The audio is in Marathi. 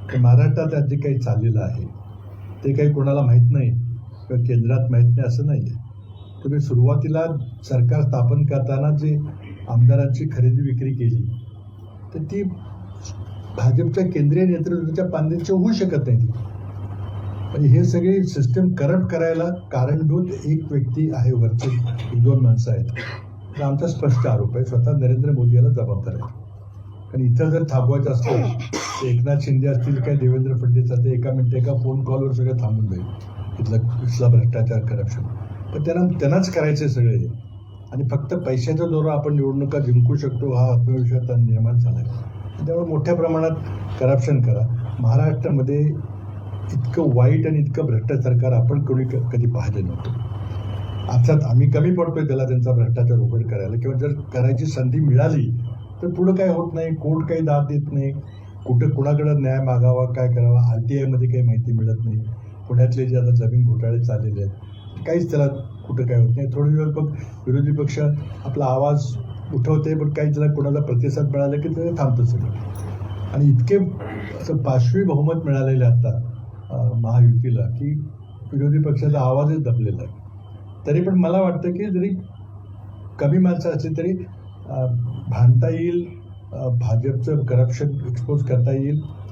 तर महाराष्ट्रात आज जे काही चाललेलं आहे ते काही कोणाला माहीत नाही किंवा केंद्रात माहीत नाही असं नाही आहे. तुम्ही सुरुवातीला सरकार स्थापन करताना जे आमदारांची खरेदी विक्री केली तर ती भाजपच्या केंद्रीय नेतृत्वाच्या पांद्याची होऊ शकत नाही. म्हणजे हे सगळी सिस्टम करप्ट करायला कारणभूत एक व्यक्ती आहे, वरचे एक दोन माणसं आहेत. तर आमचा स्पष्ट आरोप आहे, स्वतः नरेंद्र मोदी याला जबाबदार आहे. कारण इथं जर थांबवायचं असतं तर एकनाथ शिंदे असतील काय देवेंद्र फडणवीस असतील, एका मिनिट एका फोन कॉलवर सगळं थांबून जाईल इथला भ्रष्टाचार करप्शन. पण त्यांनाच करायचे सगळे आणि फक्त पैशाच्या जोरावर आपण निवडणुका जिंकू शकतो हा आत्मविश्वास निर्माण झाला आहे. त्यामुळे मोठ्या प्रमाणात करप्शन करा. महाराष्ट्रामध्ये इतकं वाईट आणि इतकं भ्रष्ट सरकार आपण कधी पाहिलं नव्हतं. अर्थात आम्ही कमी पडतोय त्याला त्यांचा भ्रष्टाचार उघड करायला, किंवा जर करायची संधी मिळाली तर पुढं काय होत नाही, कोर्ट काही दाद देत नाही, कुठं कुणाकडे न्याय मागावा काय करावा, RTI मध्ये काही माहिती मिळत नाही. पुण्यातले जे आता जमीन घोटाळे चाललेले आहेत काहीच त्याला कुठं काय होत नाही. थोडे दिवस बघ विरोधी पक्ष आपला आवाज उठवते पण काही त्याला कोणाला प्रतिसाद मिळाला की ते थांबतं सगळं. आणि इतके असं पाशवी बहुमत मिळालेलं आता महायुतीला की विरोधी पक्षाचा आवाजच दबलेला आहे. तरी पण मला वाटतं की जरी कमी माणसं असली तरी भांडता येईल, भाजपचं करप्शन एक्सपोज करता येईल.